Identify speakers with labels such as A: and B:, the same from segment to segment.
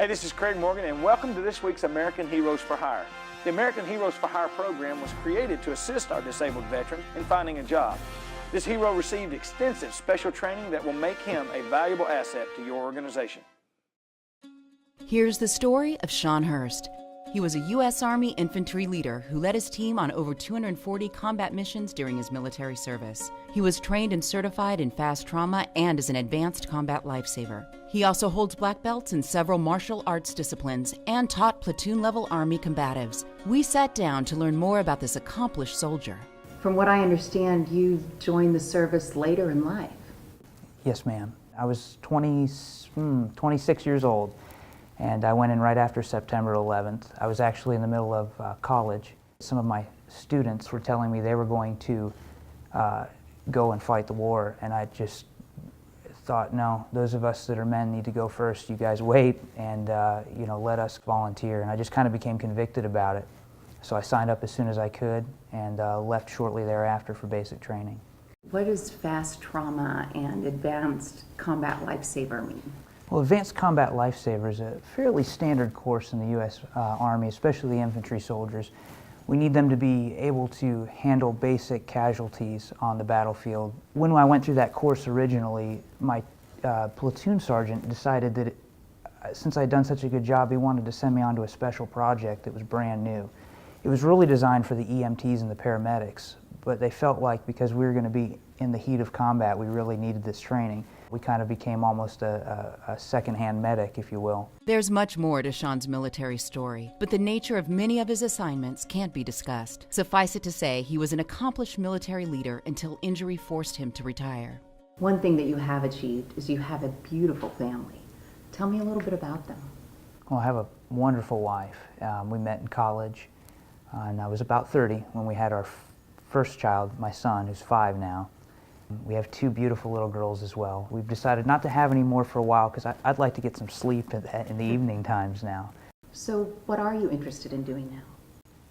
A: Hey, this is Craig Morgan, and welcome to this week's American Heroes for Hire. The American Heroes for Hire program was created to assist our disabled veterans in finding a job. This hero received extensive special training that will make him a valuable asset to your organization.
B: Here's the story of Sean Hurst. He was a U.S. Army infantry leader who led his team on over 240 combat missions during his military service. He was trained and certified in fast trauma and is an advanced combat lifesaver. He also holds black belts in several martial arts disciplines and taught platoon-level Army combatives. We sat down to learn more about this accomplished soldier.
C: From what I understand, you joined the service later in life.
D: Yes, ma'am. I was 26 years old, and I went in right after September 11th. I was actually in the middle of college. Some of my students were telling me they were going to go and fight the war, and I just thought, no, those of us that are men need to go first. You guys wait and let us volunteer. And I just kind of became convicted about it. So I signed up as soon as I could and left shortly thereafter for basic training.
C: What does fast trauma and advanced combat lifesaver mean?
D: Well, Advanced Combat Lifesaver is a fairly standard course in the U.S. Army, especially the infantry soldiers. We need them to be able to handle basic casualties on the battlefield. When I went through that course originally, my platoon sergeant decided that since I'd done such a good job, he wanted to send me on to a special project that was brand new. It was really designed for the EMTs and the paramedics, but they felt like because we were going to be in the heat of combat, we really needed this training. We kind of became almost a second-hand medic, if you will.
B: There's much more to Sean's military story, but the nature of many of his assignments can't be discussed. Suffice it to say, he was an accomplished military leader until injury forced him to retire.
C: One thing that you have achieved is you have a beautiful family. Tell me a little bit about them.
D: Well, I have a wonderful wife. We met in college, and I was about 30 when we had our first child, my son, who's 5 now. We have 2 beautiful little girls as well. We've decided not to have any more for a while because I'd like to get some sleep in the evening times now.
C: So what are you interested in doing now?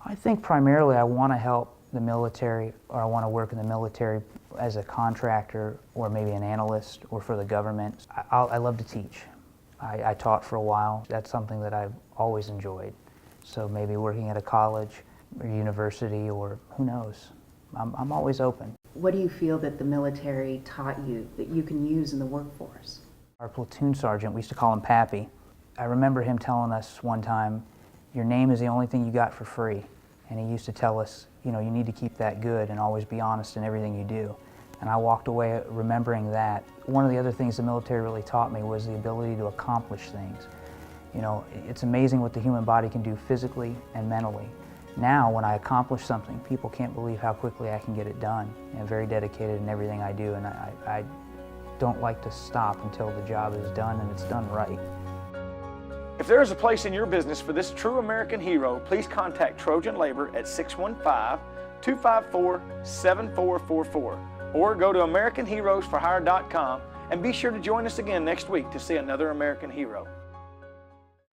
D: I think primarily I want to help the military, or I want to work in the military as a contractor or maybe an analyst or for the government. I love to teach. I taught for a while. That's something that I've always enjoyed. So maybe working at a college or university, or who knows. I'm always open.
C: What do you feel that the military taught you that you can use in the workforce?
D: Our platoon sergeant, we used to call him Pappy. I remember him telling us one time, your name is the only thing you got for free. And he used to tell us, you need to keep that good and always be honest in everything you do. And I walked away remembering that. One of the other things the military really taught me was the ability to accomplish things. It's amazing what the human body can do physically and mentally. Now, when I accomplish something, people can't believe how quickly I can get it done. I'm very dedicated in everything I do, and I don't like to stop until the job is done and it's done right.
A: If there is a place in your business for this true American hero, please contact Trojan Labor at 615-254-7444 or go to AmericanHeroesForHire.com and be sure to join us again next week to see another American hero.